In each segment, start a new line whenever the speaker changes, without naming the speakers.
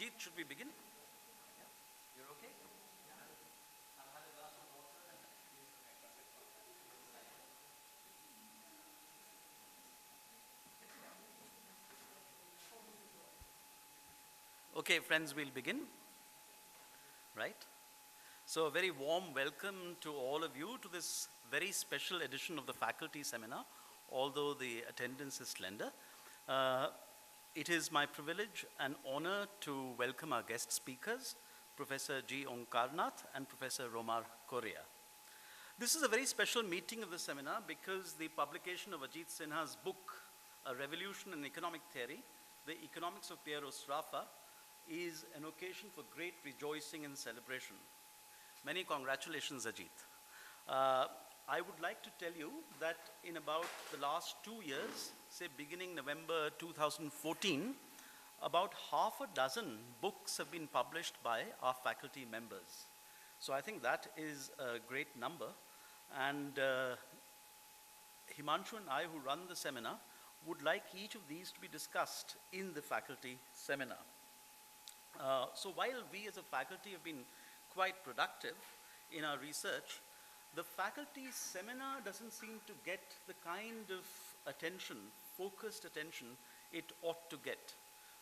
Ajit, should we begin? Yeah. You're okay? I'll have a glass of water and okay, friends, we'll begin. Right? So a very warm welcome to all of you to this very special edition of the faculty seminar, although the attendance is slender. It is my privilege and honor to welcome our guest speakers, Professor G. Omkarnath and Professor Romar, Correa. This is a very special meeting of the seminar because the publication of Ajit Sinha's book, A Revolution in Economic Theory, The Economics of Piero Sraffa, is an occasion for great rejoicing and celebration. Many congratulations, Ajit. I would like to tell you that in about the last 2 years, say beginning November 2014, about half a dozen books have been published by our faculty members. So I think that is a great number. And Himanshu and I, who run the seminar, would like each of these to be discussed in the faculty seminar. So while we as a faculty have been quite productive in our research, the faculty seminar doesn't seem to get the kind of attention, focused attention, it ought to get.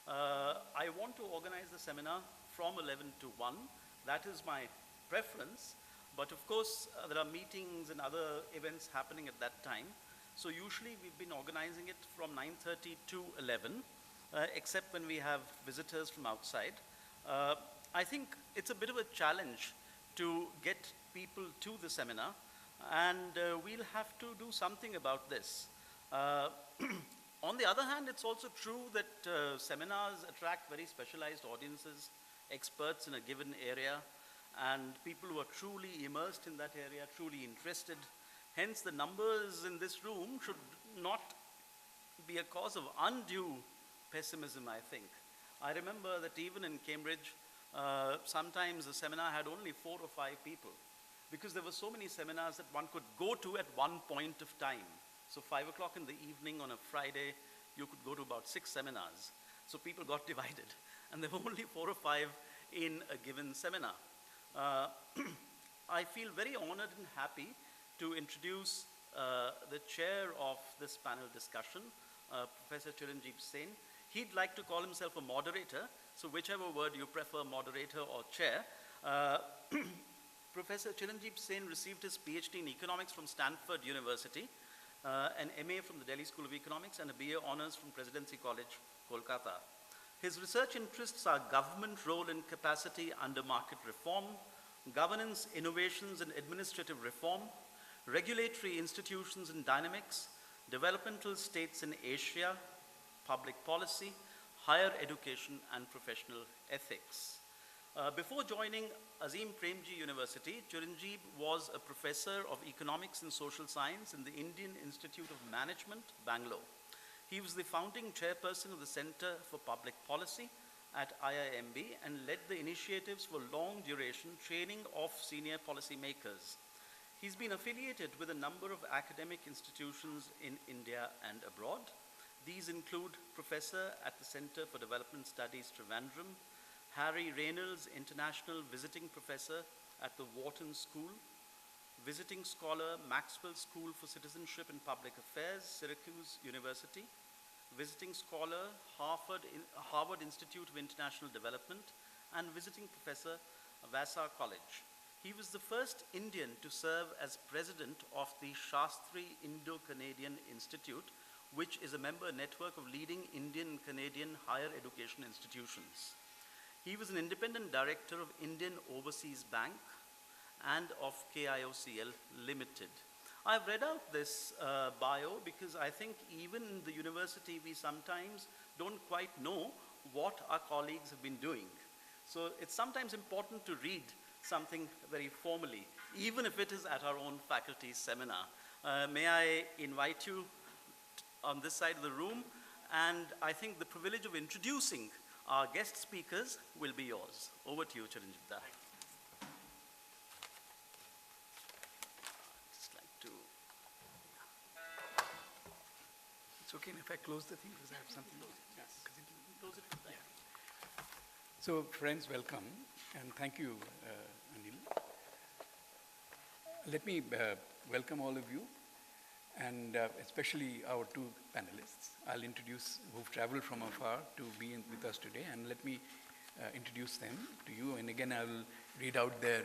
I want to organize the seminar from 11 to 1. That is my preference. But of course, there are meetings and other events happening at that time. So usually we've been organizing it from 9:30 to 11, except when we have visitors from outside. I think it's a bit of a challenge to get people to the seminar, and we'll have to do something about this. On the other hand, it's also true that seminars attract very specialized audiences, experts in a given area, and people who are truly immersed in that area, truly interested. Hence, the numbers in this room should not be a cause of undue pessimism, I think. I remember that even in Cambridge, sometimes the seminar had only 4 or 5 people, because there were so many seminars that one could go to at one point of time. So 5 o'clock in the evening on a Friday, you could go to about 6 seminars. So people got divided, and there were only 4 or 5 in a given seminar. I feel very honored and happy to introduce the chair of this panel discussion, Professor Chiranjeev Sen. He'd like to call himself a moderator, so whichever word you prefer, moderator or chair. Professor Chiranjeev Sen received his PhD in economics from Stanford University, an MA from the Delhi School of Economics, and a BA honors from Presidency College, Kolkata. His research interests are government role and capacity under market reform, governance, innovations and administrative reform, regulatory institutions and dynamics, developmental states in Asia, public policy, higher education and professional ethics. Before joining Azim Premji University, Chiranjeev was a professor of economics and social science in the Indian Institute of Management, Bangalore. He was the founding chairperson of the Center for Public Policy at IIMB and led the initiatives for long duration training of senior policymakers. He's been affiliated with a number of academic institutions in India and abroad. These include Professor at the Center for Development Studies, Trivandrum, Harry Reynolds, International Visiting Professor at the Wharton School, Visiting Scholar, Maxwell School for Citizenship and Public Affairs, Syracuse University, Visiting Scholar, Harvard Institute of International Development, and Visiting Professor, Vassar College. He was the first Indian to serve as president of the Shastri Indo-Canadian Institute, which is a member network of leading Indian and Canadian higher education institutions. He was an independent director of Indian Overseas Bank and of KIOCL Limited. I've read out this bio because I think even in the university we sometimes don't quite know what our colleagues have been doing. So it's sometimes important to read something very formally, even if it is at our own faculty seminar. May I invite you on this side of the room, and I think the privilege of introducing our guest speakers will be yours. Over to you, Chiranjeev.
It's okay if I close the thing because I have something.
Yes. Close it. Yeah.
So, friends, welcome, and thank you, Anil. Let me welcome all of you, and especially our two panelists. I'll introduce who've traveled from afar to be with us today, and let me introduce them to you. And again, I will read out their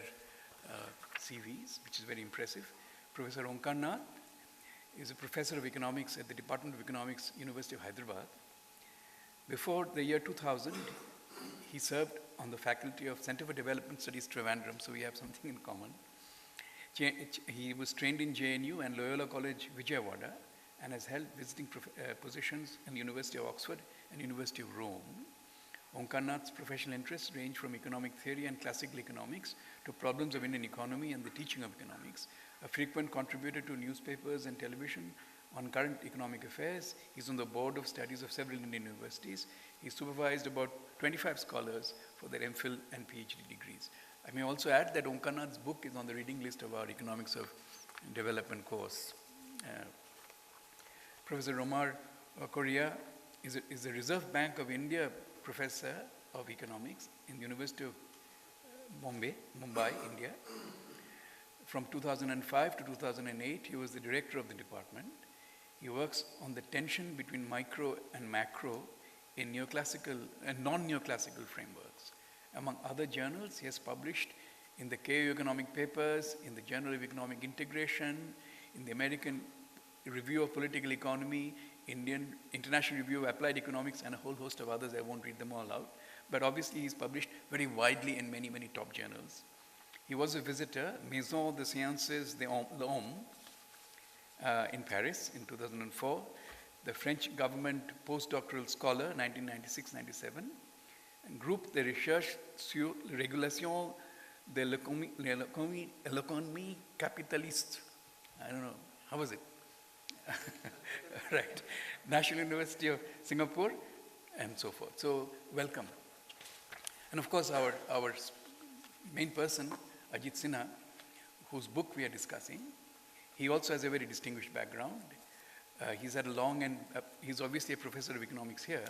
CVs, which is very impressive. Professor Omkarnath is a professor of economics at the Department of Economics, University of Hyderabad. Before the year 2000, he served on the faculty of Center for Development Studies, Trivandrum, so we have something in common. He was trained in JNU and Loyola College, Vijayawada, and has held visiting positions in the University of Oxford and University of Rome. Omkarnath's professional interests range from economic theory and classical economics to problems of Indian economy and the teaching of economics. A frequent contributor to newspapers and television on current economic affairs, he's on the board of studies of several Indian universities. He supervised about 25 scholars for their MPhil and PhD degrees. I may also add that Omkarnath's book is on the reading list of our Economics of Development course. Professor Romar Correa is a Reserve Bank of India professor of economics in the University of Mumbai, India. From 2005 to 2008, he was the director of the department. He works on the tension between micro and macro in neoclassical and non-neoclassical frameworks. Among other journals, he has published in the KU Economic Papers, in the Journal of Economic Integration, in the American Review of Political Economy, International Review of Applied Economics, and a whole host of others. I won't read them all out. But obviously, he's published very widely in many, many top journals. He was a visitor, Maison des Sciences de l'Homme, in Paris in 2004, the French government postdoctoral scholar, 1996-97, and Groupe de recherche sur la régulation de l'économie capitaliste. I don't know, how was it? Right. National University of Singapore, and so forth. So, welcome. And of course, our main person, Ajit Sinha, whose book we are discussing, he also has a very distinguished background. He's had a long and, he's obviously a professor of economics here,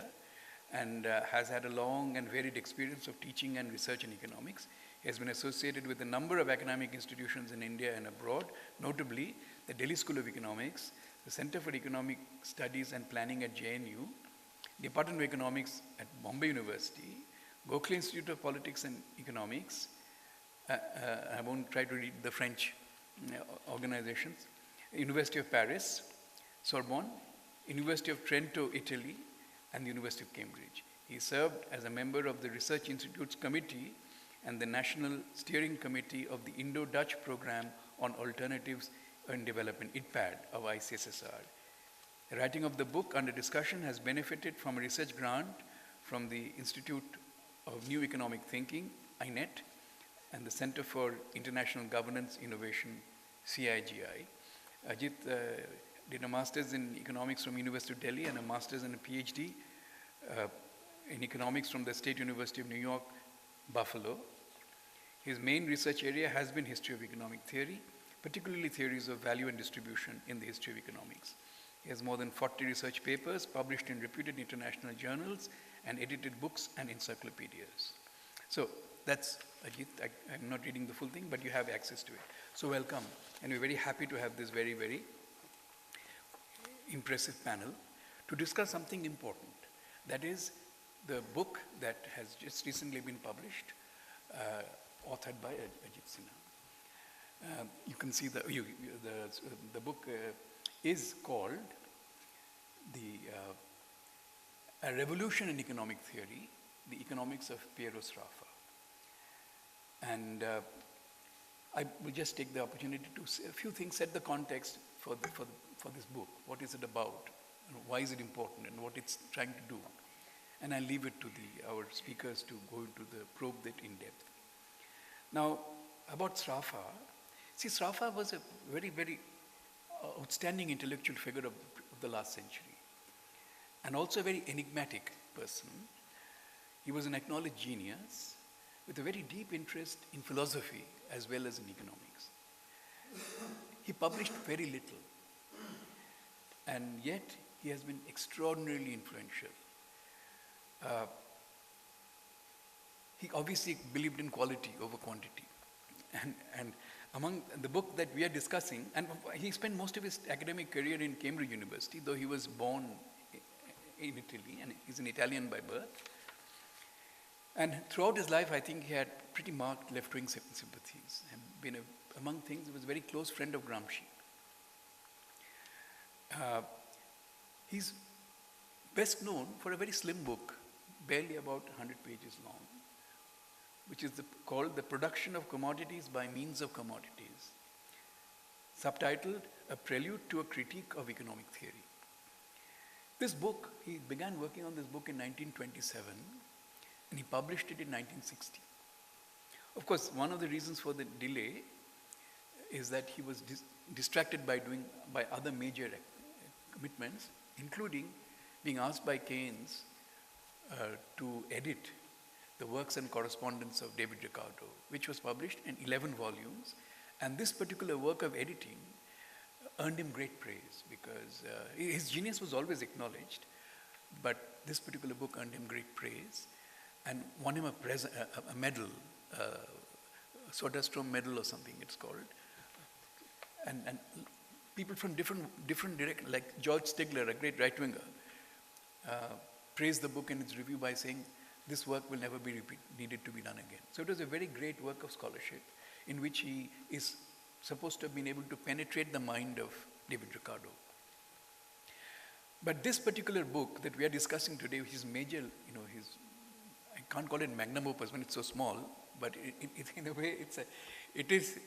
and has had a long and varied experience of teaching and research in economics. He has been associated with a number of academic institutions in India and abroad, notably the Delhi School of Economics, the Center for Economic Studies and Planning at JNU, Department of Economics at Bombay University, Gokhale Institute of Politics and Economics. I won't try to read the French organizations. University of Paris, Sorbonne, University of Trento, Italy, and the University of Cambridge. He served as a member of the Research Institutes Committee and the National Steering Committee of the Indo-Dutch Program on Alternatives in Development, ITPAD, of ICSSR. The writing of the book under discussion has benefited from a research grant from the Institute of New Economic Thinking, INET, and the Center for International Governance Innovation, CIGI. Ajit did a master's in economics from University of Delhi and a master's and a PhD in economics from the State University of New York, Buffalo. His main research area has been history of economic theory, particularly theories of value and distribution in the history of economics. He has more than 40 research papers published in reputed international journals and edited books and encyclopedias. So that's Ajit. I'm not reading the full thing, but you have access to it. So welcome. And we're very happy to have this very, very impressive panel to discuss something important. That is the book that has just recently been published, authored by Ajit Sinha. You can see the book is called A Revolution in Economic Theory, The Economics of Piero Sraffa. And I will just take the opportunity to say a few things, set the context for this book. What is it about? Why is it important? And what it's trying to do? And I'll leave it to our speakers to go into the probe that in depth. Now, about Sraffa. See, Sraffa was a very, very outstanding intellectual figure of the last century, and also a very enigmatic person. He was an acknowledged genius with a very deep interest in philosophy as well as in economics. He published very little, and yet he has been extraordinarily influential. he obviously believed in quality over quantity. And among the book that we are discussing, and he spent most of his academic career in Cambridge University, though he was born in Italy, and he's an Italian by birth. And throughout his life, I think he had pretty marked left-wing sympathies. And among things, he was a very close friend of Gramsci. He's best known for a very slim book, barely about 100 pages long, which is called The Production of Commodities by Means of Commodities, subtitled A Prelude to a Critique of Economic Theory. This book, he began working on this book in 1927, and he published it in 1960. Of course, one of the reasons for the delay is that he was distracted by other major commitments, including being asked by Keynes to edit the works and correspondence of David Ricardo, which was published in 11 volumes. And this particular work of editing earned him great praise because his genius was always acknowledged, but this particular book earned him great praise and won him a medal, Soderstrom medal or something it's called. And people from different directions, like George Stigler, a great right-winger, praised the book in its review by saying, this work will never be needed to be done again. So it was a very great work of scholarship in which he is supposed to have been able to penetrate the mind of David Ricardo. But this particular book that we are discussing today, his major, I can't call it magnum opus when it's so small, but in a way it is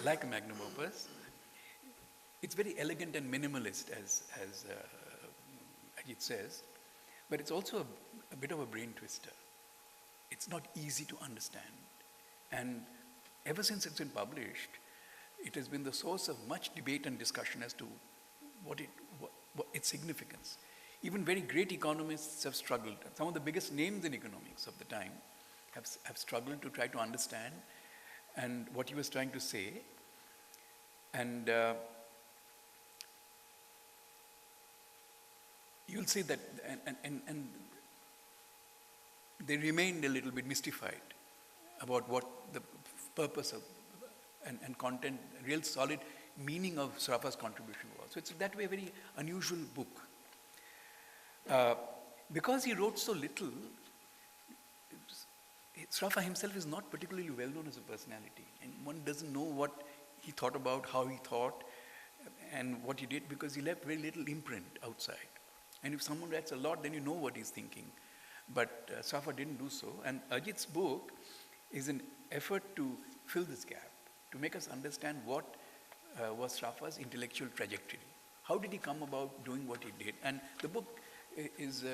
like a magnum opus. It's very elegant and minimalist, as Ajit says, but it's also a bit of a brain twister. It's not easy to understand. And ever since it's been published, it has been the source of much debate and discussion as to what its significance. Even very great economists have struggled. Some of the biggest names in economics of the time have struggled to try to understand and what he was trying to say. And you'll see that, and they remained a little bit mystified about what the purpose of and content, real solid meaning of Sraffa's contribution was. So it's that way a very unusual book. Because he wrote so little, Sraffa himself is not particularly well known as a personality, and one doesn't know what he thought about, how he thought, and what he did, because he left very little imprint outside. And if someone writes a lot, then you know what he's thinking. But Sraffa didn't do so. And Ajit's book is an effort to fill this gap, to make us understand what was Sraffa's intellectual trajectory. How did he come about doing what he did? And the book is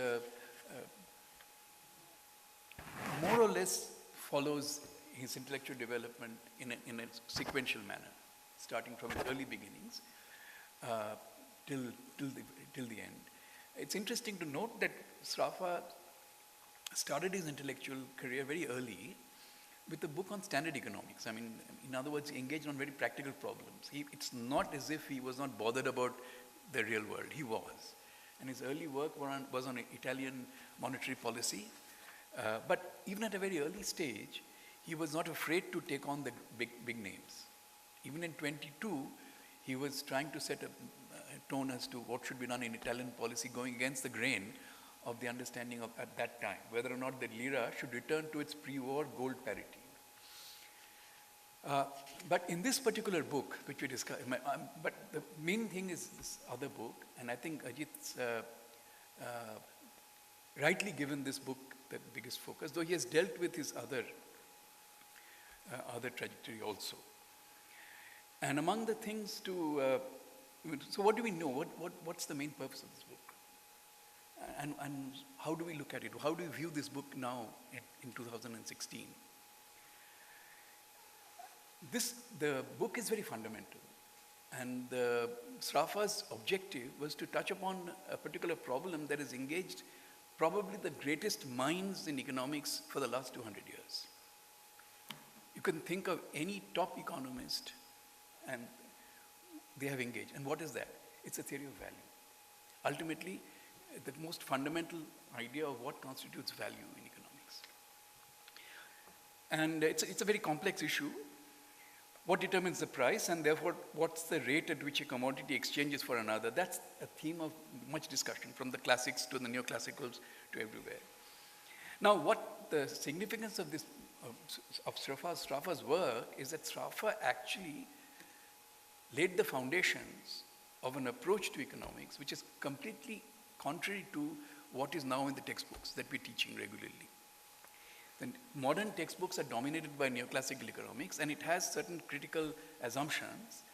more or less follows his intellectual development in a sequential manner, starting from his early beginnings till the end. It's interesting to note that Sraffa started his intellectual career very early with a book on standard economics. I mean, in other words, he engaged on very practical problems. It's not as if he was not bothered about the real world. He was. And his early work was on Italian monetary policy. But even at a very early stage, he was not afraid to take on the big names. Even in 22, he was trying to set a tone as to what should be done in Italian policy, going against the grain of the understanding of at that time, whether or not the lira should return to its pre-war gold parity. But in this particular book, which we discussed, but the main thing is this other book, and I think Ajit's rightly given this book the biggest focus, though he has dealt with his other trajectory also. And among the things so what do we know? What's the main purpose of this book? And how do we look at it? How do we view this book now in 2016? The book is very fundamental. And Sraffa's objective was to touch upon a particular problem that has engaged probably the greatest minds in economics for the last 200 years. You can think of any top economist and they have engaged. And what is that? It's a theory of value. Ultimately, the most fundamental idea of what constitutes value in economics. And it's a very complex issue. What determines the price, and therefore what's the rate at which a commodity exchanges for another? That's a theme of much discussion, from the classics to the neoclassicals to everywhere. Now, what the significance of this, of Sraffa's work is that Sraffa actually laid the foundations of an approach to economics which is completely contrary to what is now in the textbooks that we're teaching regularly. The modern textbooks are dominated by neoclassical economics, and it has certain critical assumptions,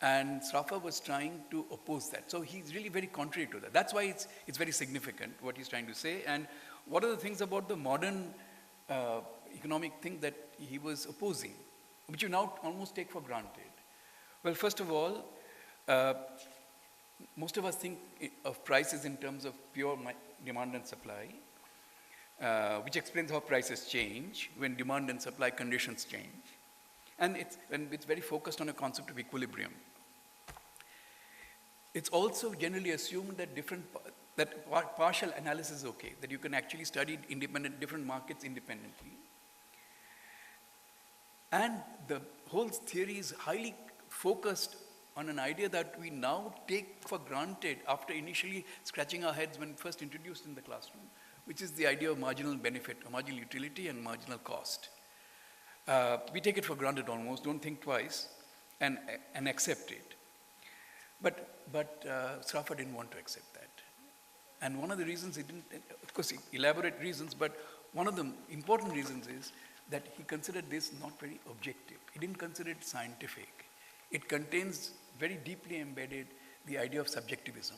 and Sraffa was trying to oppose that. So he's really very contrary to that. That's why it's very significant what he's trying to say. And what are the things about the modern economic thing that he was opposing, which you now almost take for granted? Well, first of all, most of us think of prices in terms of pure demand and supply, which explains how prices change when demand and supply conditions change. And it's very focused on a concept of equilibrium. It's also generally assumed that partial analysis is okay, that you can actually study different markets independently. And the whole theory is highly focused on an idea that we now take for granted after initially scratching our heads when first introduced in the classroom, which is the idea of marginal benefit, marginal utility and marginal cost. We take it for granted almost, don't think twice, and accept it. But Sraffa didn't want to accept that. And one of the reasons he didn't, of course, elaborate reasons, but one of the important reasons is that he considered this not very objective. He didn't consider it scientific. It contains very deeply embedded the idea of subjectivism,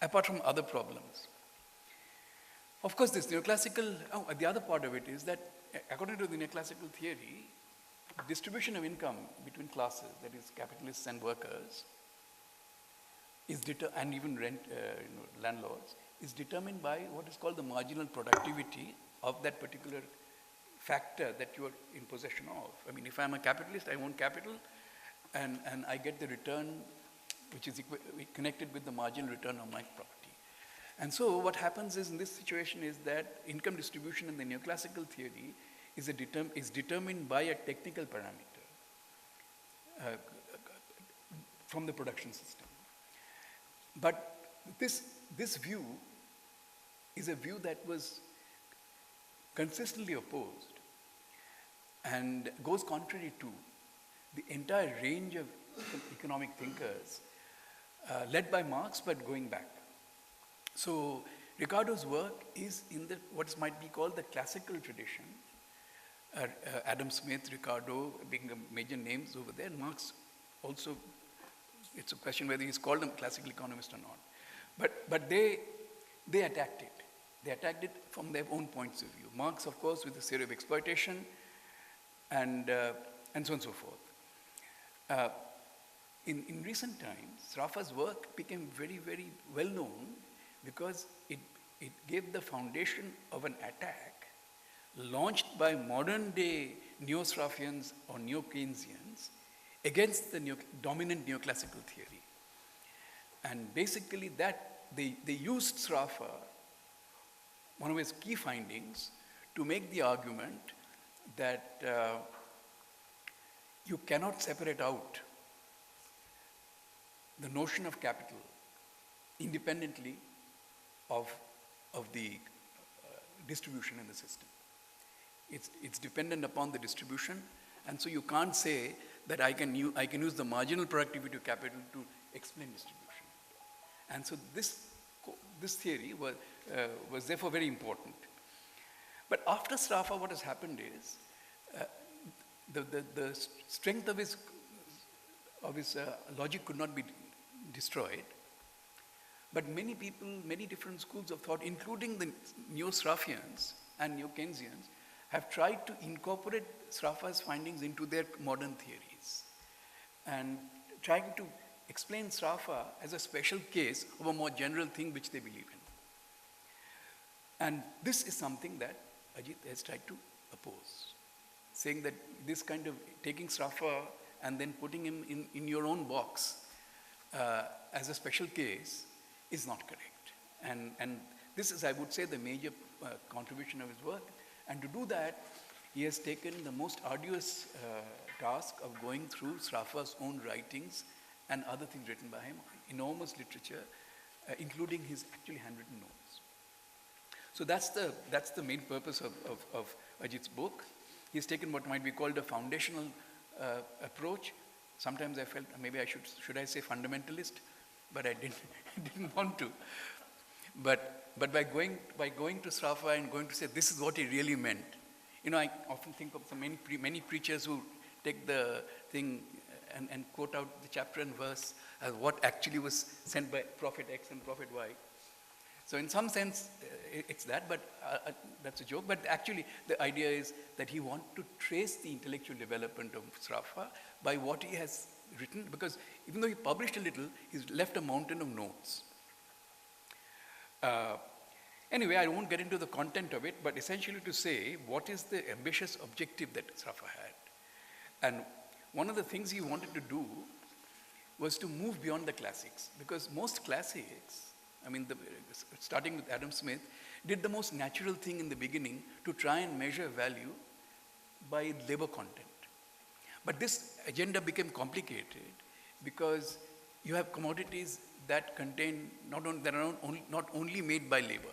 apart from other problems. Of course, this neoclassical, the other part of it is that according to the neoclassical theory, distribution of income between classes, that is capitalists and workers, and even landlords, is determined by what is called the marginal productivity of that particular factor that you are in possession of. I mean, if I'm a capitalist, I own capital, and I get the return which is connected with the marginal return on my property. And so what happens is in this situation is that income distribution in the neoclassical theory is determined by a technical parameter from the production system. But this view is a view that was consistently opposed and goes contrary to the entire range of economic thinkers led by Marx, but going back. So Ricardo's work is in what might be called the classical tradition. Adam Smith, Ricardo being the major names over there. Marx also, it's a question whether he's called a classical economist or not. But they attacked it. They attacked it from their own points of view. Marx, of course, with the theory of exploitation and so on and so forth. In recent times, Sraffa's work became very, very well known because it gave the foundation of an attack launched by modern day neo-Sraffians or neo-Keynesians against the dominant neoclassical theory. And basically that they used Sraffa, one of his key findings, to make the argument that you cannot separate out the notion of capital independently of the distribution in the system. It's dependent upon the distribution, and so you can't say that I can use the marginal productivity of capital to explain distribution. And so this theory was therefore very important. But after Sraffa, what has happened is the strength of his logic could not be destroyed. But many people, many different schools of thought, including the neo-Sraffians and neo-Keynesians, have tried to incorporate Sraffa's findings into their modern theories and trying to explain Sraffa as a special case of a more general thing which they believe in. And this is something that Ajit has tried to oppose, saying that this kind of taking Sraffa and then putting him in your own box as a special case is not correct. And this is, I would say, the major contribution of his work. And to do that, he has taken the most arduous task of going through Sraffa's own writings and other things written by him, enormous literature, including his actually handwritten notes. So that's the main purpose of Ajit's book. He's taken what might be called a foundational approach. Sometimes I felt maybe I should I say fundamentalist, but I didn't want to. But by going to Sraffa and going to say this is what he really meant. I often think of many preachers who take the thing and quote out the chapter and verse as what actually was sent by Prophet X and Prophet Y. So in some sense, it's that, but that's a joke. But actually, the idea is that he wants to trace the intellectual development of Sraffa by what he has written, because even though he published a little, he's left a mountain of notes. Anyway, I won't get into the content of it, but essentially to say what is the ambitious objective that Sraffa had. And one of the things he wanted to do was to move beyond the classics, because most classics, starting with Adam Smith, did the most natural thing in the beginning to try and measure value by labor content. But this agenda became complicated because you have commodities that contain not only made by labor,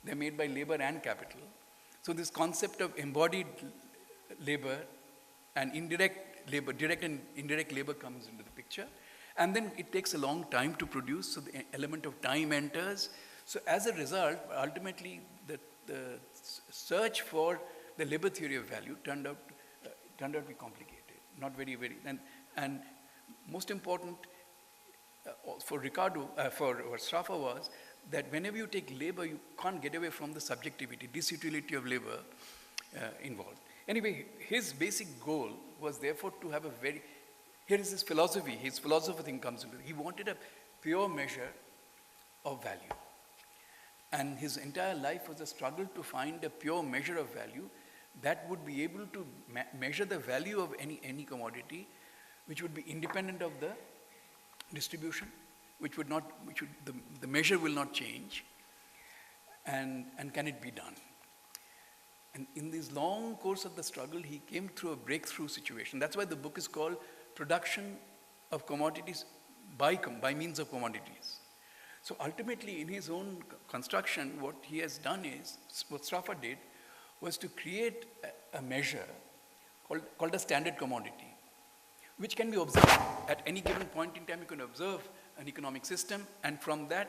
they're made by labor and capital. So this concept of embodied labor and indirect labor, direct and indirect labor comes into the picture. And then it takes a long time to produce, so the element of time enters. So as a result, ultimately, the search for the labor theory of value turned out to be complicated, not very, and most important for Sraffa was that whenever you take labor, you can't get away from the subjectivity, disutility of labor involved. Anyway, his basic goal was therefore to have here is his philosophy thing comes into it. He wanted a pure measure of value. And his entire life was a struggle to find a pure measure of value that would be able to measure the value of any commodity, which would be independent of the distribution, the measure will not change, and can it be done? And in this long course of the struggle, he came through a breakthrough situation. That's why the book is called Production of Commodities by Means of Commodities. So ultimately, in his own construction, what he has done is, what Sraffa did, was to create a measure called a standard commodity, which can be observed at any given point in time. You can observe an economic system, and from the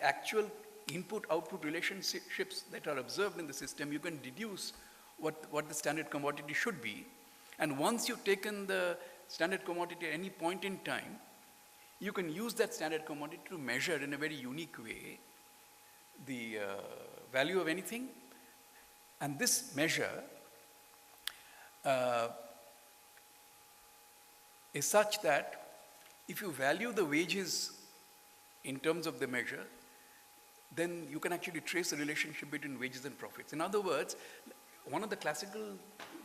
actual input-output relationships that are observed in the system, you can deduce what the standard commodity should be. And once you've taken the standard commodity at any point in time, you can use that standard commodity to measure in a very unique way the value of anything. And this measure is such that if you value the wages in terms of the measure, then you can actually trace the relationship between wages and profits. In other words, one of the classical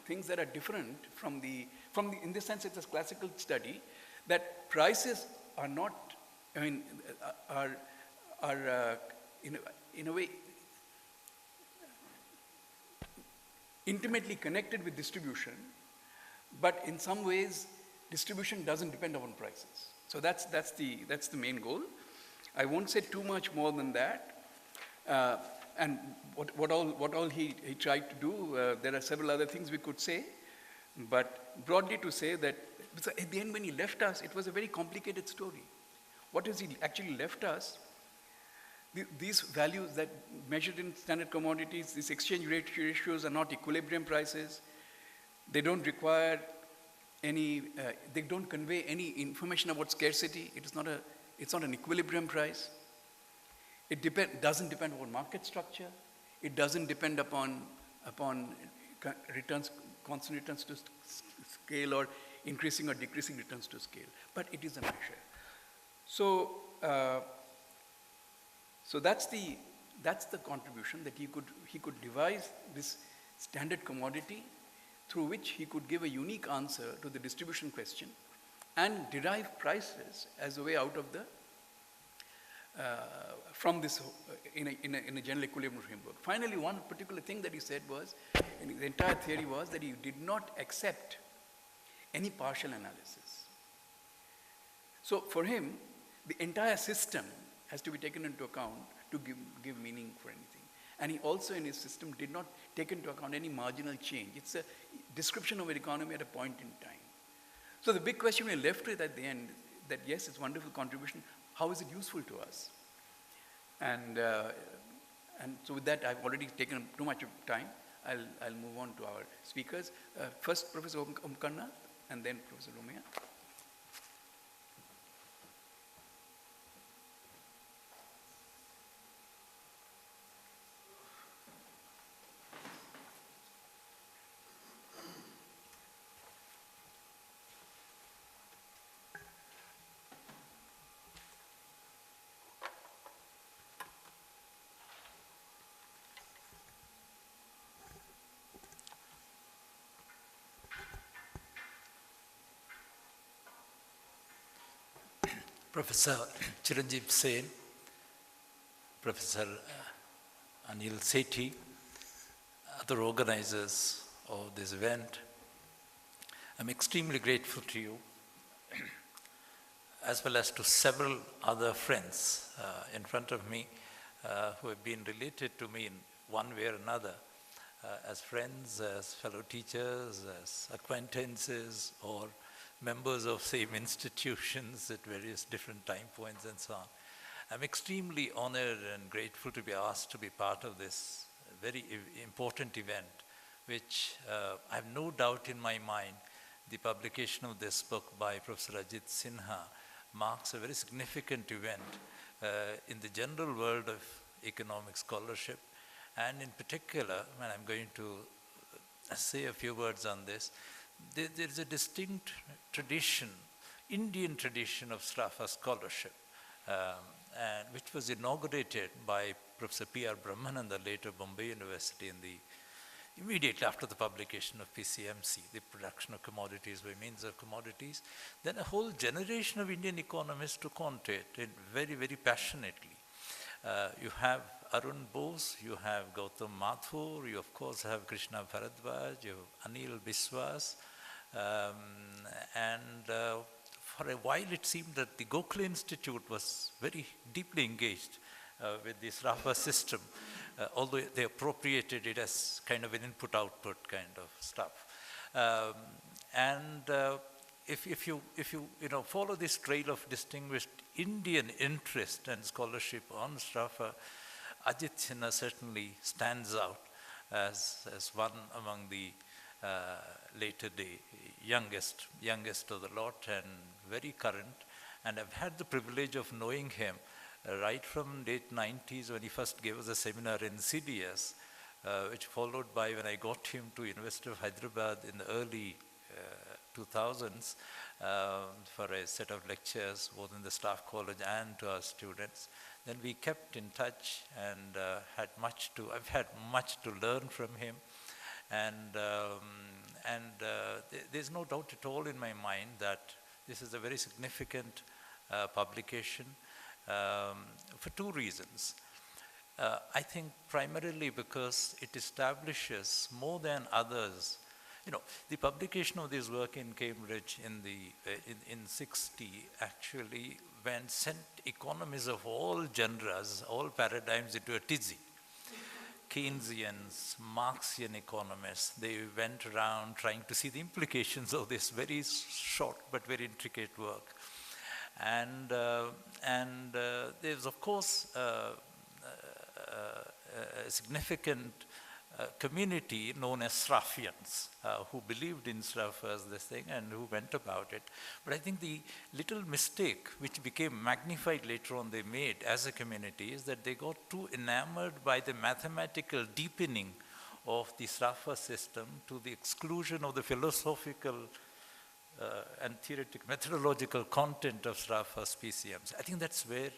things that are different in this sense, it's a classical study, that prices are not, in a way intimately connected with distribution, but in some ways, distribution doesn't depend upon prices. So that's the main goal. I won't say too much more than that. And what all he tried to do, there are several other things we could say, but broadly to say that at the end when he left us, it was a very complicated story. What has he actually left us? These values that measured in standard commodities, these exchange ratios are not equilibrium prices. They don't require they don't convey any information about scarcity. It's not an equilibrium price. It doesn't depend upon market structure. It doesn't depend upon returns, constant returns to scale, or increasing or decreasing returns to scale. But it is a measure. So that's the contribution, that he could devise this standard commodity through which he could give a unique answer to the distribution question and derive prices as a way out of from this in a general equilibrium framework. Finally, one particular thing that he said was, in the entire theory was that he did not accept any partial analysis. So for him, the entire system has to be taken into account to give meaning for anything. And he also in his system did not take into account any marginal change. It's a description of an economy at a point in time. So the big question we're left with at the end, that yes, it's a wonderful contribution, how is it useful to us? And so with that, I've already taken too much of time. I'll move on to our speakers. First, Professor Omkarnath, and then Professor Romar.
Professor Chiranjeev Sen, Professor Anil Sethi, other organizers of this event, I'm extremely grateful to you, as well as to several other friends in front of me who have been related to me in one way or another, as friends, as fellow teachers, as acquaintances, or members of same institutions at various different time points and so on. I'm extremely honored and grateful to be asked to be part of this very important event, which I have no doubt in my mind the publication of this book by Professor Ajit Sinha marks a very significant event in the general world of economic scholarship, and in particular, when I'm going to say a few words on this, there is a distinct tradition, Indian tradition of Sraffa scholarship, and which was inaugurated by Professor P.R. Brahmananda, later Bombay University, in the immediately after the publication of PCMC, the production of commodities by means of commodities. Then a whole generation of Indian economists took on to it very, very passionately. You have Arun Bose, you have Gautam Mathur, you of course have Krishna Bharadwaj, you have Anil Biswas, and for a while it seemed that the Gokhale Institute was very deeply engaged with the Sraffa system, although they appropriated it as kind of an input-output kind of stuff. If you follow this trail of distinguished Indian interest and scholarship on Sraffa, Ajit Sinha certainly stands out as one among the later day youngest of the lot, and very current. And I've had the privilege of knowing him right from late 90s when he first gave us a seminar in CDS, which followed by when I got him to University of Hyderabad in the early 2000s for a set of lectures, both in the staff college and to our students. Then we kept in touch and I've had much to learn from him. And there's no doubt at all in my mind that this is a very significant publication for two reasons. I think primarily because it establishes more than others. The publication of this work in Cambridge in 60 actually sent economists of all genres, all paradigms into a tizzy. Keynesians, Marxian economists, they went around trying to see the implications of this very short but very intricate work. And there's of course a significant community known as Sraffians who believed in Sraffa as this thing and who went about it. But I think the little mistake which became magnified later on they made as a community is that they got too enamored by the mathematical deepening of the Sraffa system to the exclusion of the philosophical and theoretical methodological content of Sraffa's PCMs. I think that's where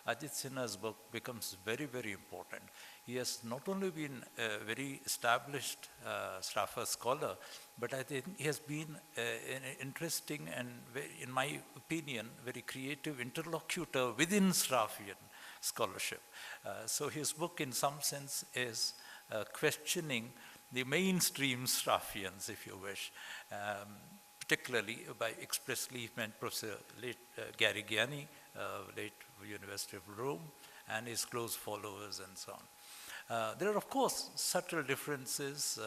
Ajit Sinha's book becomes very, very important. He has not only been a very established Sraffa scholar, but I think he has been an interesting and, in my opinion, very creative interlocutor within Sraffian scholarship. So his book, in some sense, is questioning the mainstream Sraffians, if you wish, particularly by expressly meant Professor Gary Gianni, late University of Rome, and his close followers and so on. There are, of course, subtle differences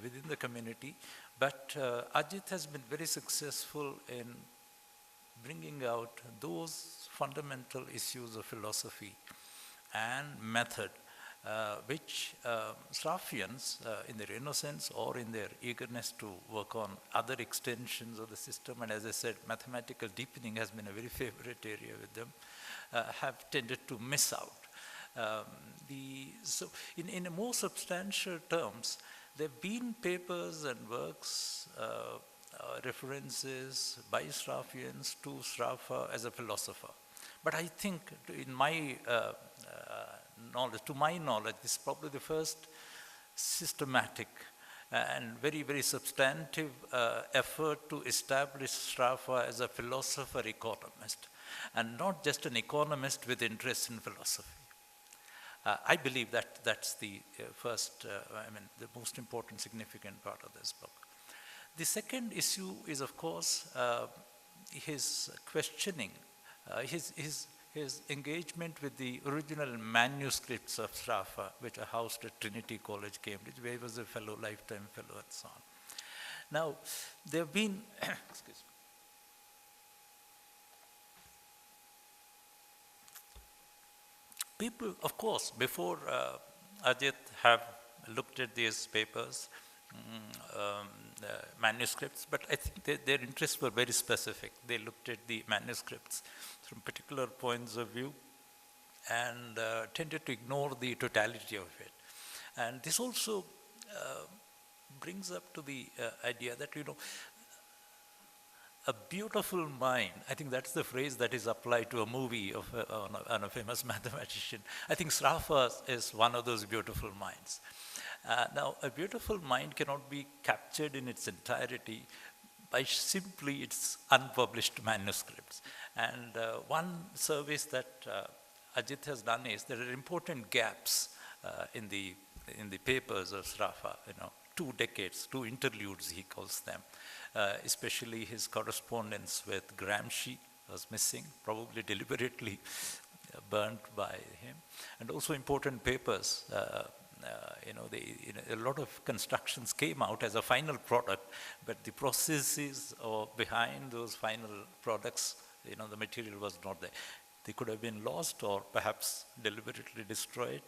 within the community, but Ajit has been very successful in bringing out those fundamental issues of philosophy and method which Sraffians, in their innocence or in their eagerness to work on other extensions of the system, and as I said, mathematical deepening has been a very favorite area with them, have tended to miss out. So in more substantial terms, there have been papers and works, references by Sraffians to Sraffa as a philosopher. But I think, in my knowledge, to my knowledge, this is probably the first systematic and very, very substantive effort to establish Sraffa as a philosopher-economist, and not just an economist with interest in philosophy. I believe that that's the first, the most important, significant part of this book. The second issue is, of course, his questioning, his engagement with the original manuscripts of Sraffa, which are housed at Trinity College, Cambridge, where he was a fellow, lifetime fellow, and so on. Now, there have been, excuse me. People, of course, before Ajit have looked at these papers, manuscripts, but I think their interests were very specific. They looked at the manuscripts from particular points of view and tended to ignore the totality of it. And this also brings up to the idea that, a beautiful mind, I think that's the phrase that is applied to a movie of on a famous mathematician. I think Sraffa is one of those beautiful minds. Now, a beautiful mind cannot be captured in its entirety by simply its unpublished manuscripts. And one service that Ajit has done is there are important gaps in the papers of Sraffa, 2 decades, 2 interludes, he calls them. Especially his correspondence with Gramsci was missing, probably deliberately burnt by him. And also important papers. A lot of constructions came out as a final product, but the processes behind those final products, the material was not there. They could have been lost or perhaps deliberately destroyed,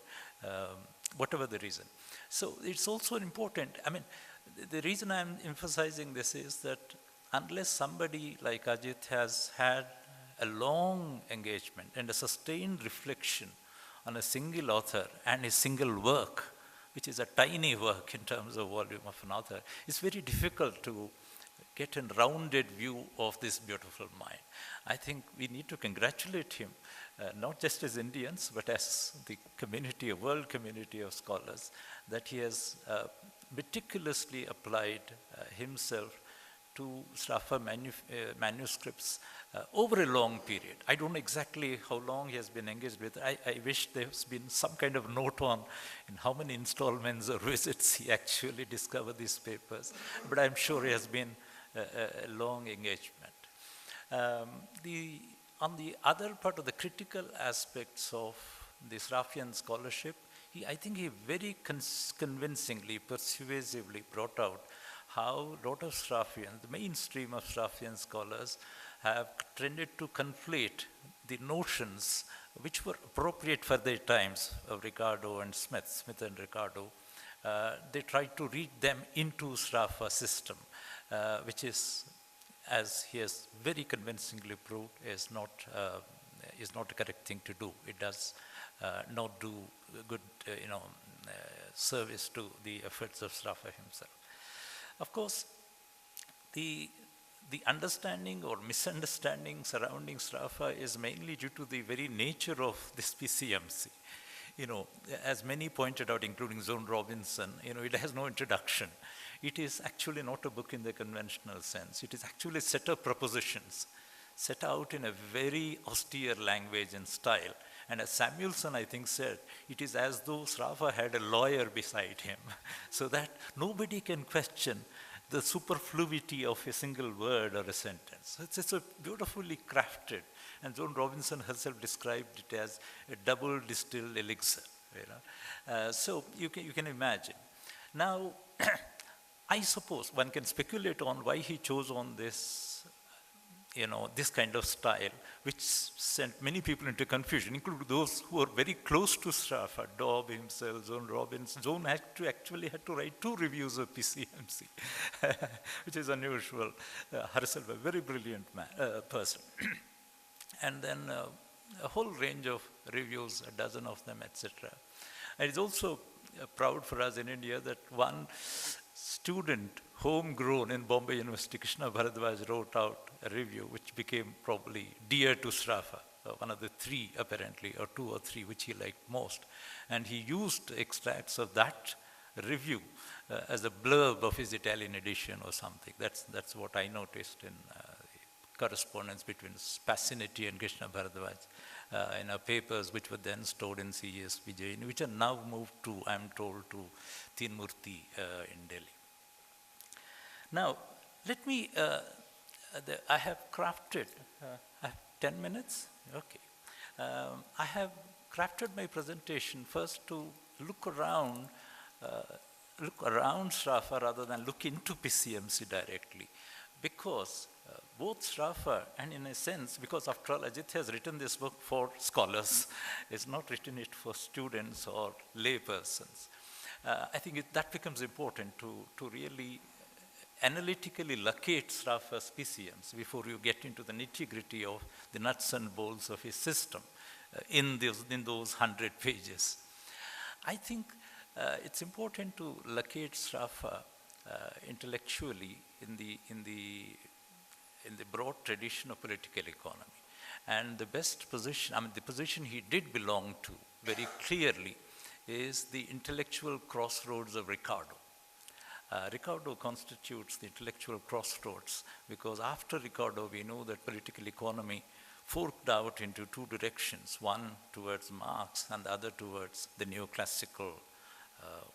whatever the reason. So it's also important, the reason I'm emphasizing this is that unless somebody like Ajit has had a long engagement and a sustained reflection on a single author and a single work, which is a tiny work in terms of volume of an author, it's very difficult to get a rounded view of this beautiful mind. I think we need to congratulate him, not just as Indians, but as the community, a world community of scholars, that he has meticulously applied himself to Sraffa manuscripts over a long period. I don't know exactly how long he has been engaged with. I wish there's been some kind of note on in how many installments or visits he actually discovered these papers, but I'm sure he has been a long engagement. On the other part of the critical aspects of the Sraffian scholarship, I think he very convincingly, persuasively brought out how a lot of Sraffians, the mainstream of Sraffian scholars, have tended to conflate the notions which were appropriate for their times of Ricardo and Smith and Ricardo. They tried to read them into Sraffa system, which is, as he has very convincingly proved, is not the correct thing to do. It does not do good, service to the efforts of Sraffa himself. Of course, the understanding or misunderstanding surrounding Sraffa is mainly due to the very nature of this PCMC. As many pointed out, including Zone Robinson, it has no introduction. It is actually not a book in the conventional sense. It is actually a set of propositions set out in a very austere language and style, And as Samuelson, I think, said, it is as though Sraffa had a lawyer beside him, so that nobody can question the superfluity of a single word or a sentence. It's a beautifully crafted, and Joan Robinson herself described it as a double distilled elixir. So you can imagine. Now, I suppose one can speculate on why he chose on this, this kind of style, which sent many people into confusion, including those who were very close to Sraffa, Dobb himself, Joan Robinson. Joan actually had to write 2 reviews of PCMC, which is unusual. Herself a very brilliant person. And then a whole range of reviews, a dozen of them, etc. And it's also proud for us in India that one student, homegrown in Bombay University, Krishna Bharadwaj, wrote out a review which became probably dear to Sraffa, one of the 3 apparently, or 2 or 3, which he liked most. And he used extracts of that review as a blurb of his Italian edition or something. That's what I noticed in correspondence between Spassinity and Krishna Bharadwaj in our papers, which were then stored in CESBJ, which are now moved to, I'm told, to Tinmurti in Delhi. Now, let me, I have crafted, I have 10 minutes? Okay. I have crafted my presentation first to look around Sraffa rather than look into PCMC directly, because both Sraffa and, in a sense, because after all Ajit has written this book for scholars, it's not written it for students or lay persons. I think that becomes important to really analytically locate Sraffa's PCMs before you get into the nitty-gritty of the nuts and bolts of his system in those 100 pages. I think it's important to locate Sraffa intellectually in the broad tradition of political economy. And the best position, the position he did belong to very clearly is the intellectual crossroads of Ricardo. Ricardo constitutes the intellectual crossroads because after Ricardo we know that political economy forked out into 2 directions, one towards Marx and the other towards the neoclassical,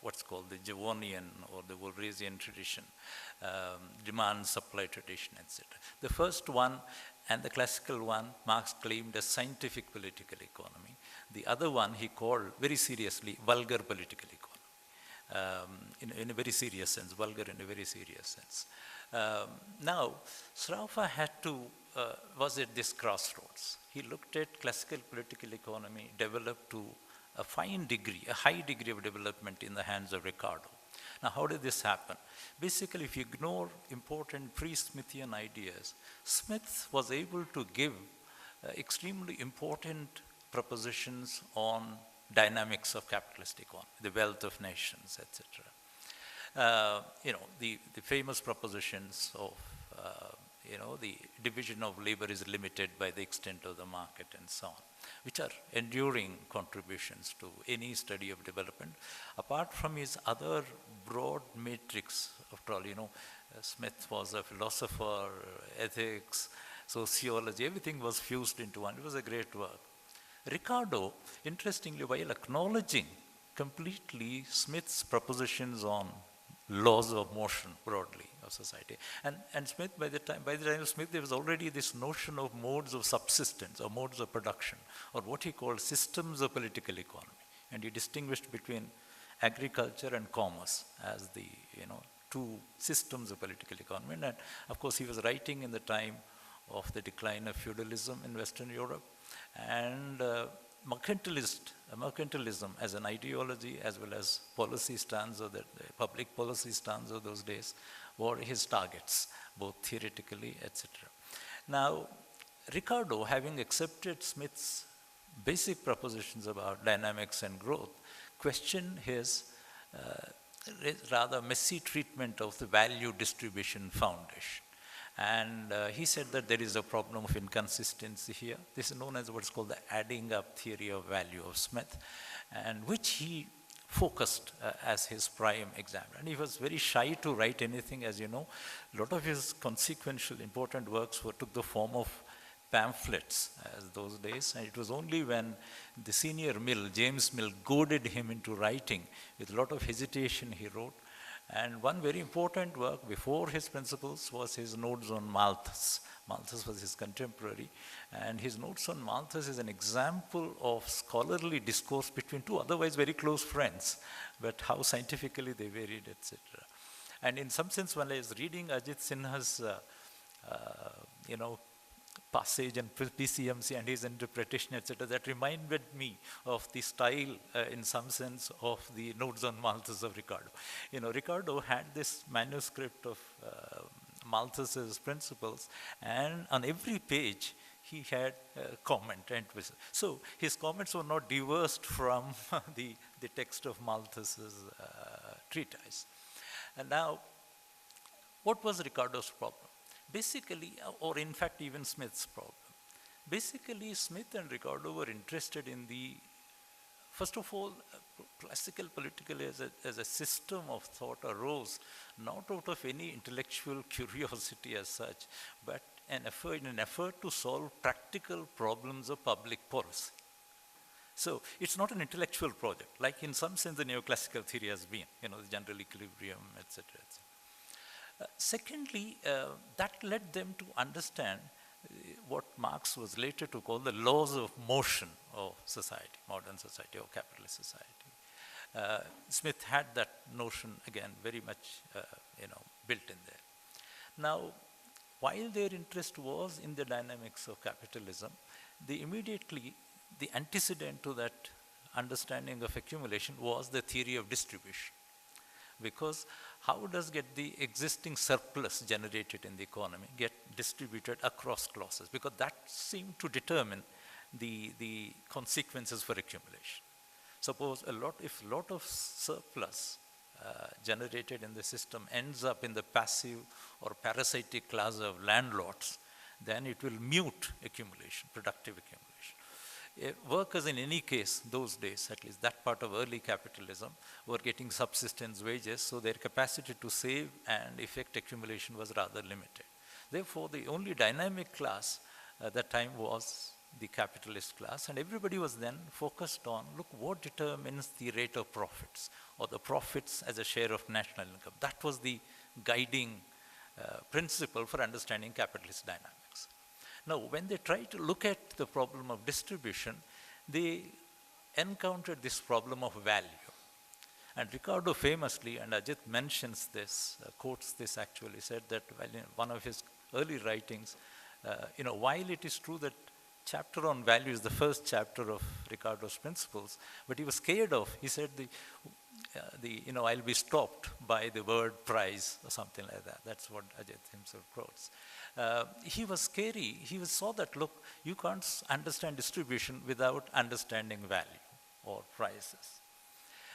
what's called the Giovonian or the Walrasian tradition, demand-supply tradition, etc. The first one and the classical one, Marx claimed as scientific political economy. The other one he called very seriously vulgar political economy. In a very serious sense, vulgar in a very serious sense. Now, Sraffa was at this crossroads. He looked at classical political economy developed to a fine degree, a high degree of development in the hands of Ricardo. Now, how did this happen? Basically, if you ignore important pre-Smithian ideas, Smith was able to give extremely important propositions on dynamics of capitalist economy, the wealth of nations, etc. The famous propositions of, the division of labor is limited by the extent of the market and so on, which are enduring contributions to any study of development. Apart from his other broad matrix, after all, Smith was a philosopher, ethics, sociology, everything was fused into one. It was a great work. Ricardo, interestingly, while acknowledging completely Smith's propositions on laws of motion broadly of society, and Smith, by the time of Smith, there was already this notion of modes of subsistence or modes of production, or what he called systems of political economy, and he distinguished between agriculture and commerce as the 2 systems of political economy. And of course, he was writing in the time of the decline of feudalism in Western Europe. And mercantilism as an ideology as well as policy stance, or the public policy stance of those days, were his targets, both theoretically, etc. Now, Ricardo, having accepted Smith's basic propositions about dynamics and growth, questioned his rather messy treatment of the value distribution foundation. And he said that there is a problem of inconsistency here. This is known as what's called the adding up theory of value of Smith, and which he focused as his prime examiner. And he was very shy to write anything, as you know. A lot of his consequential important works took the form of pamphlets as those days, and it was only when the senior Mill, James Mill, goaded him into writing. With a lot of hesitation, he wrote. And one very important work before his principles was his Notes on Malthus. Malthus was his contemporary, and his Notes on Malthus is an example of scholarly discourse between two otherwise very close friends, but how scientifically they varied, etc. And in some sense, when I was reading Ajit Sinha's, passage and PCMC and his interpretation, etc., that reminded me of the style, in some sense, of the Notes on Malthus of Ricardo. Ricardo had this manuscript of Malthus's principles, and on every page, he had a comment. So his comments were not divorced from the text of Malthus's treatise. And now, what was Ricardo's problem? Basically, or in fact even Smith's problem. Basically, Smith and Ricardo were interested in first of all, classical political as a system of thought arose not out of any intellectual curiosity as such, but in an effort to solve practical problems of public policy. So it's not an intellectual project, like in some sense the neoclassical theory has been, the general equilibrium, etc., etc. Secondly, that led them to understand what Marx was later to call the laws of motion of society, modern society or capitalist society. Smith had that notion, again, very much built in there. Now, while their interest was in the dynamics of capitalism, the antecedent to that understanding of accumulation was the theory of distribution. Because how does the existing surplus generated in the economy get distributed across classes? Because that seemed to determine the consequences for accumulation. Suppose if a lot of surplus generated in the system ends up in the passive or parasitic class of landlords, then it will mute accumulation, productive accumulation. Workers in any case, those days, at least that part of early capitalism, were getting subsistence wages, so their capacity to save and effect accumulation was rather limited. Therefore, the only dynamic class at that time was the capitalist class, and everybody was then focused on, what determines the rate of profits, or the profits as a share of national income. That was the guiding principle for understanding capitalist dynamics. Now, when they tried to look at the problem of distribution, they encountered this problem of value. And Ricardo famously, and Ajit mentions this, quotes this actually, said that in one of his early writings, while it is true that chapter on value is the first chapter of Ricardo's principles, but he was scared of, he said, I'll be stopped by the word price or something like that. That's what Ajit himself quotes. He was scary. He saw that, you can't understand distribution without understanding value or prices.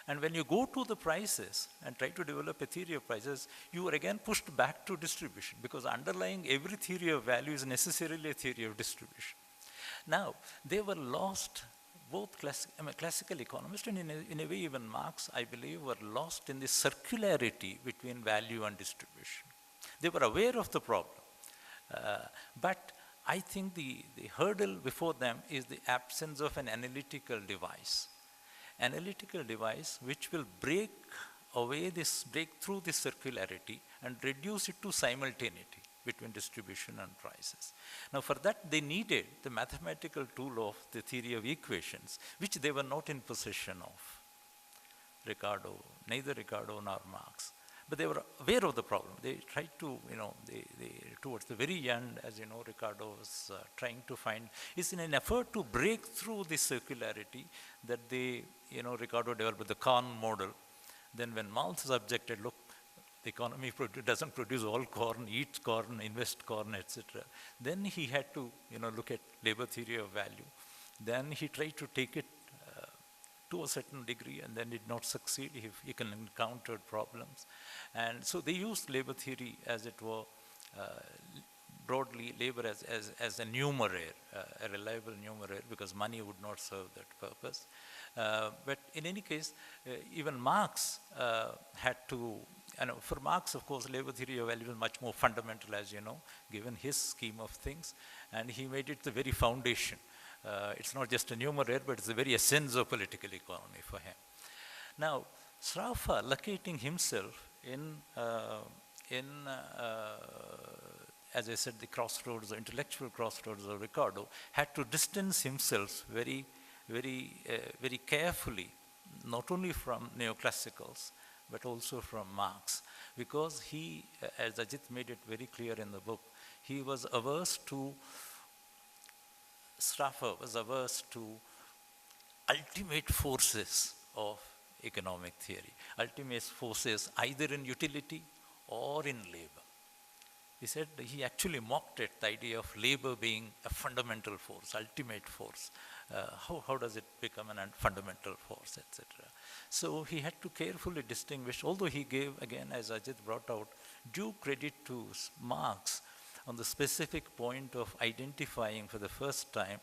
And when you go to the prices and try to develop a theory of prices, you are again pushed back to distribution, because underlying every theory of value is necessarily a theory of distribution. Now, they were lost, both classical economists and in a way even Marx, I believe, were lost in the circularity between value and distribution. They were aware of the problem, but I think the hurdle before them is the absence of an analytical device. Analytical device which will break through this circularity and reduce it to simultaneity between distribution and prices. Now, for that, they needed the mathematical tool of the theory of equations, which they were not in possession of. Neither Ricardo nor Marx. But they were aware of the problem. They tried to, towards the very end, as you know, Ricardo was trying to find, is in an effort to break through this circularity that Ricardo developed the Kahn model. Then when Malthus objected, the economy doesn't produce all corn, eats corn, invest corn, etc. Then he had to, look at labor theory of value. Then he tried to take it to a certain degree, and then did not succeed. He encountered problems. And so they used labor theory, as it were, broadly labor as a numeraire, a reliable numeraire, because money would not serve that purpose. But in any case, even Marx had to, for Marx, of course, labor theory of value is much more fundamental, as you know, given his scheme of things, and he made it the very foundation. It's not just a numeraire, but it's the very essence of political economy for him. Now, Sraffa, locating himself in as I said, the crossroads, the intellectual crossroads of Ricardo, had to distance himself very carefully, not only from neoclassicals, but also from Marx, because he, as Ajit made it very clear in the book, he was averse to, Sraffa was averse to ultimate forces of economic theory, ultimate forces either in utility or in labor. He said he actually mocked at the idea of labor being a fundamental force, ultimate force. How does it become a fundamental force, etc. So he had to carefully distinguish, although he gave, again, as Ajit brought out, due credit to Marx on the specific point of identifying for the first time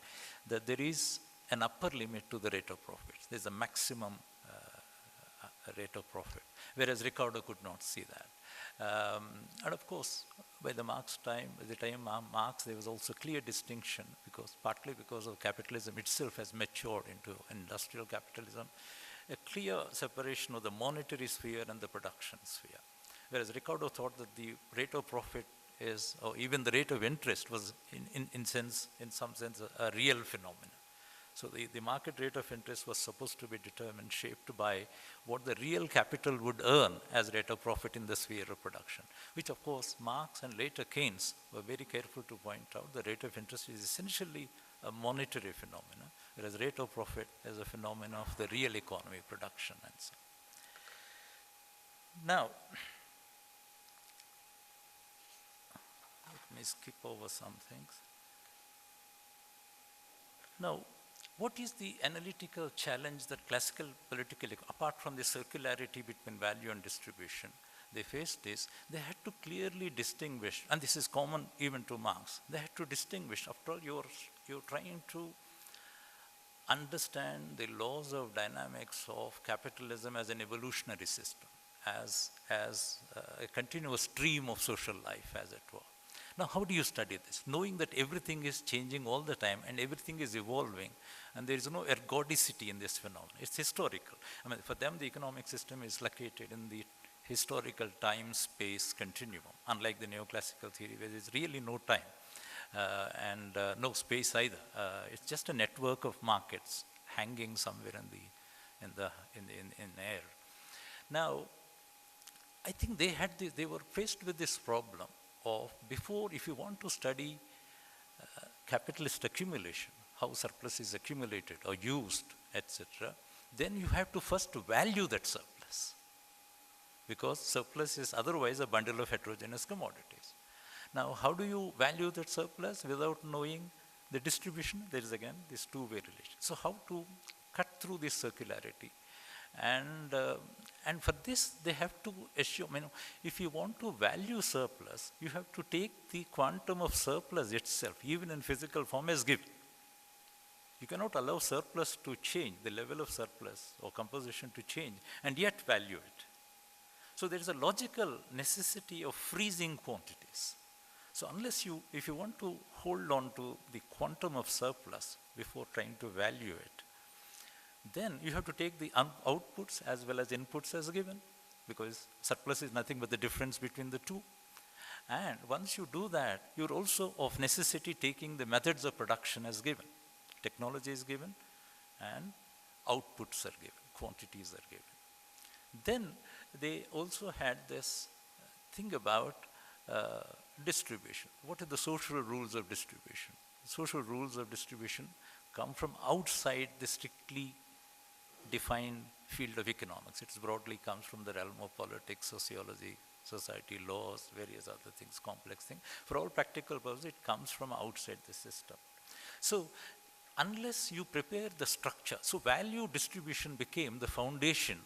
that there is an upper limit to the rate of profits. There's a maximum rate of profit, whereas Ricardo could not see that. And of course, by the Marx time, by the time Marx, there was also clear distinction, partly because of capitalism itself has matured into industrial capitalism, a clear separation of the monetary sphere and the production sphere. Whereas Ricardo thought that the rate of profit is, or even the rate of interest was in some sense a real phenomenon. So the market rate of interest was supposed to be determined, shaped by what the real capital would earn as rate of profit in the sphere of production, which of course Marx and later Keynes were very careful to point out. The rate of interest is essentially a monetary phenomenon, whereas rate of profit is a phenomenon of the real economy, production and so on. Now, let me skip over some things. Now, what is the analytical challenge that classical political, apart from the circularity between value and distribution, they faced is, they had to clearly distinguish, and this is common even to Marx, they had to distinguish, after all, you're trying to understand the laws of dynamics of capitalism as an evolutionary system, as a continuous stream of social life, as it were. Now, how do you study this? Knowing that everything is changing all the time and everything is evolving, and there is no ergodicity in this phenomenon. It's historical. I mean, for them, the economic system is located in the historical time-space continuum, unlike the neoclassical theory, where there's really no time and no space either. It's just a network of markets hanging somewhere in the air. Now, I think they were faced with this problem of, before, if you want to study capitalist accumulation, how surplus is accumulated or used, etc., then you have to first value that surplus, because surplus is otherwise a bundle of heterogeneous commodities. Now, how do you value that surplus without knowing the distribution? There is again this two-way relation. So how to cut through this circularity? And for this, they have to assume, if you want to value surplus, you have to take the quantum of surplus itself, even in physical form, as given. You cannot allow surplus to change, the level of surplus or composition to change, and yet value it. So there is a logical necessity of freezing quantities. So if you want to hold on to the quantum of surplus before trying to value it, then you have to take the outputs as well as inputs as given, because surplus is nothing but the difference between the two. And once you do that, you're also of necessity taking the methods of production as given. Technology is given and outputs are given, quantities are given. Then they also had this thing about distribution. What are the social rules of distribution? The social rules of distribution come from outside the strictly defined field of economics. It broadly comes from the realm of politics, sociology, society, laws, various other things, complex things. For all practical purposes, it comes from outside the system. So unless you prepare the structure, so value distribution became the foundation,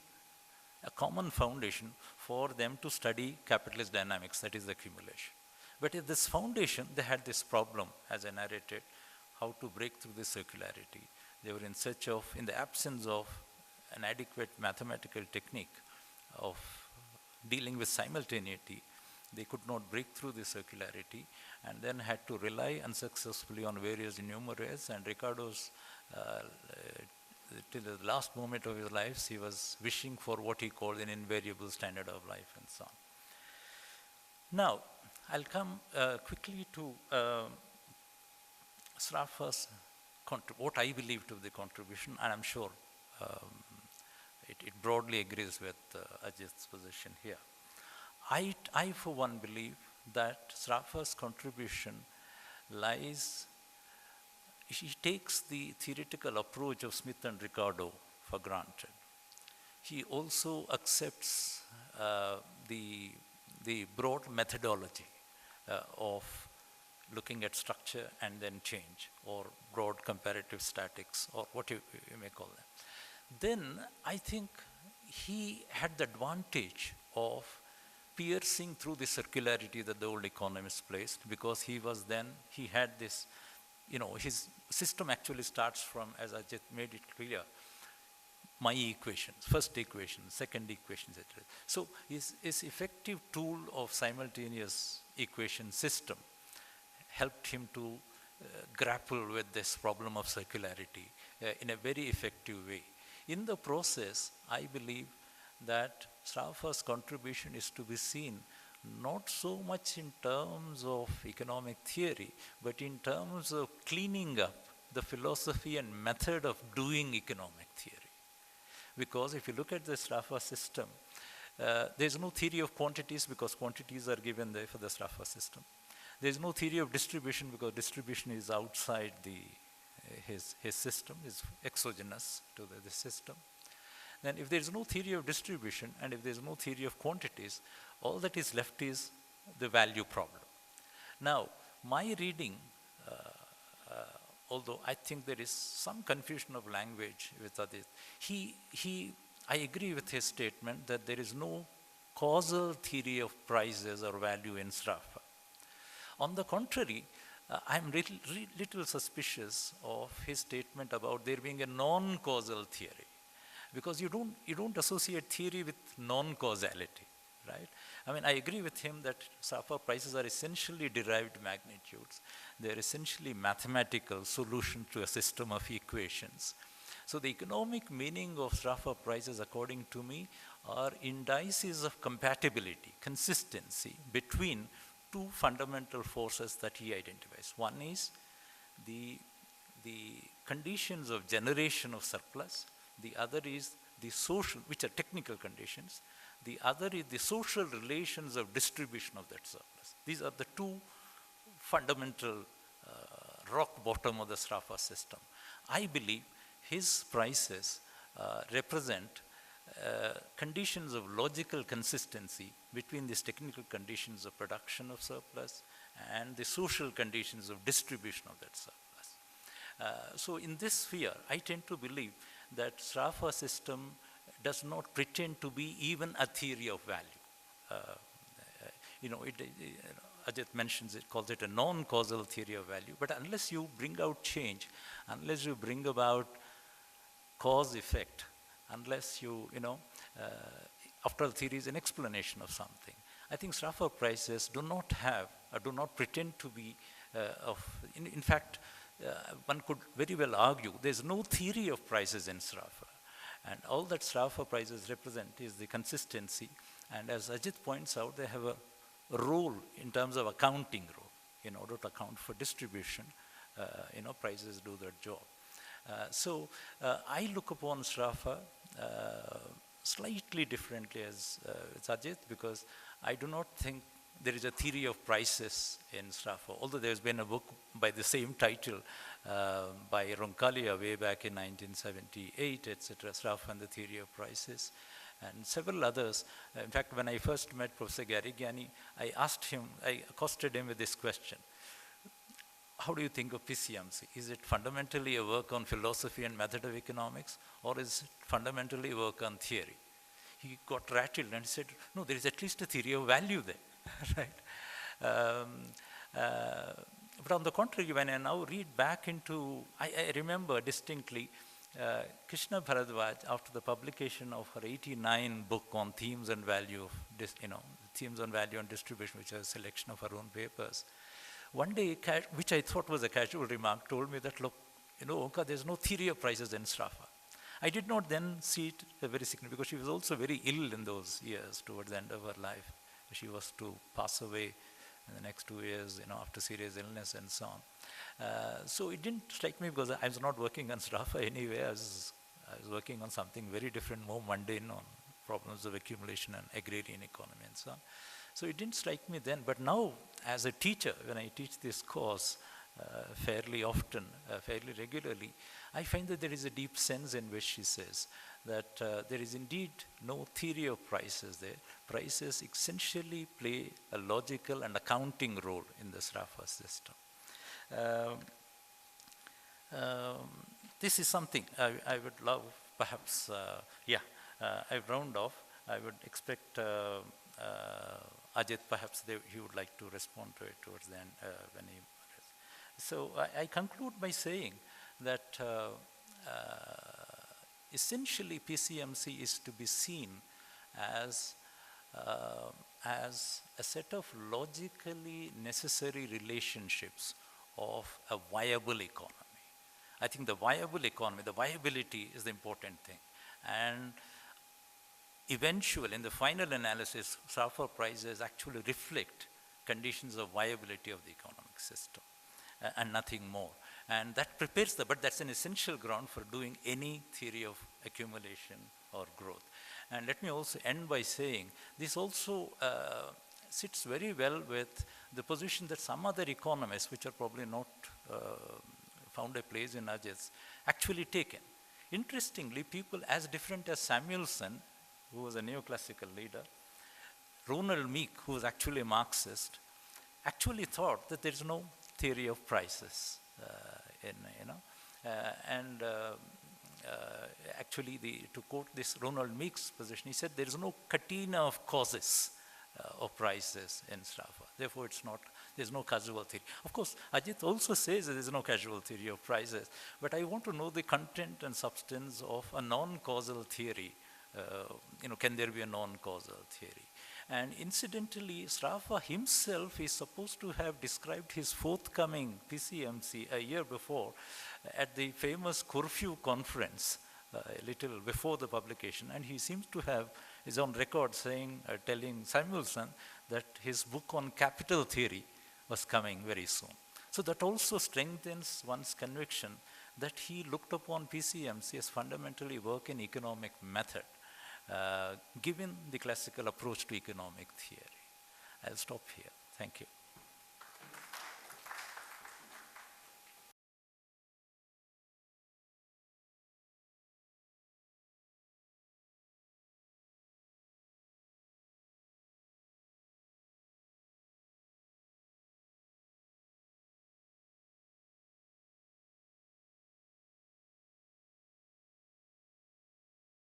a common foundation for them to study capitalist dynamics, that is the accumulation. But at this foundation, they had this problem, as I narrated, how to break through the circularity. They were in search of, in the absence of an adequate mathematical technique of dealing with simultaneity, they could not break through the circularity and then had to rely unsuccessfully on various numerators. And Ricardo's, till the last moment of his life, he was wishing for what he called an invariable standard of life and so on. Now, I'll come quickly to Sraffa's what I believe to be the contribution, and I'm sure it broadly agrees with Ajit's position here. I, for one, believe that Sraffa's contribution lies, he takes the theoretical approach of Smith and Ricardo for granted. He also accepts the broad methodology of looking at structure and then change, or broad comparative statics, or what you may call them. Then I think he had the advantage of piercing through the circularity that the old economists placed, because he had this, his system actually starts from, as Ajit made it clear, my equations, first equation, second equation, etc. So his effective tool of simultaneous equation system helped him to grapple with this problem of circularity in a very effective way. In the process, I believe that Sraffa's contribution is to be seen not so much in terms of economic theory, but in terms of cleaning up the philosophy and method of doing economic theory. Because if you look at the Sraffa system, there's no theory of quantities, because quantities are given there for the Sraffa system. There's no theory of distribution, because distribution is outside his system, is exogenous to the system. Then if there's no theory of distribution, and if there's no theory of quantities, all that is left is the value problem. Now, my reading, although I think there is some confusion of language with Adit, I agree with his statement that there is no causal theory of prices or value in Sraffa. On the contrary, I'm little suspicious of his statement about there being a non-causal theory, because you don't associate theory with non-causality, right? I mean, I agree with him that Sraffa prices are essentially derived magnitudes. They're essentially mathematical solution to a system of equations. So the economic meaning of Sraffa prices, according to me, are indices of compatibility, consistency between two fundamental forces that he identifies. One is the conditions of generation of surplus. The other is the social, which are technical conditions. The other is the social relations of distribution of that surplus. These are the two fundamental rock bottom of the Sraffa system. I believe his prices represent conditions of logical consistency between these technical conditions of production of surplus and the social conditions of distribution of that surplus. So in this sphere, I tend to believe that Sraffa system does not pretend to be even a theory of value. Ajit mentions it, calls it a non-causal theory of value, but unless you bring out change, unless you bring about cause-effect, unless after all, theory is an explanation of something. I think Sraffa prices do not have, or do not pretend to be in fact, one could very well argue there's no theory of prices in Sraffa. And all that Sraffa prices represent is the consistency. And as Ajit points out, they have a role in terms of accounting role. In order to account for distribution, prices do their job. So I look upon Sraffa slightly differently as Ajit, because I do not think there is a theory of prices in Sraffa, although there's been a book by the same title by Roncaglia way back in 1978, etc., Sraffa and the Theory of Prices, and several others. In fact, when I first met Professor Garrigiani, I accosted him with this question: how do you think of PCMC? Is it fundamentally a work on philosophy and method of economics, or is it fundamentally a work on theory? He got rattled and he said, no, there is at least a theory of value there, right? Um, uh, but on the contrary, when I now read back into, I remember distinctly Krishna Bharadwaj, after the publication of her 89 book on themes and value of themes on value and distribution, which is a selection of her own papers. One day, which I thought was a casual remark, told me that, look, Omkar, there's no theory of prices in Sraffa. I did not then see it very significant, because she was also very ill in those years towards the end of her life. She was to pass away in the next 2 years, after serious illness and so on. So it didn't strike me, because I was not working on Sraffa anyway. I was working on something very different, more mundane, on problems of accumulation and agrarian economy and so on. So it didn't strike me then. But now, as a teacher, when I teach this course fairly often, fairly regularly, I find that there is a deep sense in which she says that there is indeed no theory of prices there. Prices essentially play a logical and accounting role in the Sraffa system. This is something I would love, perhaps, I round off. I would expect Ajit, perhaps he would like to respond to it towards the end when he. So I conclude by saying that essentially PCMC is to be seen as a set of logically necessary relationships of a viable economy. I think the viable economy, the viability is the important thing. And eventually, in the final analysis, Sraffa prices actually reflect conditions of viability of the economic system and nothing more. And that prepares but that's an essential ground for doing any theory of accumulation or growth. And let me also end by saying this also sits very well with the position that some other economists, which are probably not found a place in Ajit's, actually taken. Interestingly, people as different as Samuelson, who was a neoclassical leader, Ronald Meek, who was actually a Marxist, actually thought that there is no theory of prices. Actually, to quote this Ronald Meek's position, he said there is no catena of causes of prices in Sraffa. Therefore, there's no causal theory. Of course, Ajit also says there is no causal theory of prices, but I want to know the content and substance of a non-causal theory. Can there be a non-causal theory? And incidentally, Sraffa himself is supposed to have described his forthcoming PCMC a year before at the famous Corfu conference, a little before the publication. And he seems to have his own record telling Samuelson that his book on capital theory was coming very soon. So that also strengthens one's conviction that he looked upon PCMC as fundamentally work in economic method, given the classical approach to economic theory. I'll stop here. Thank you.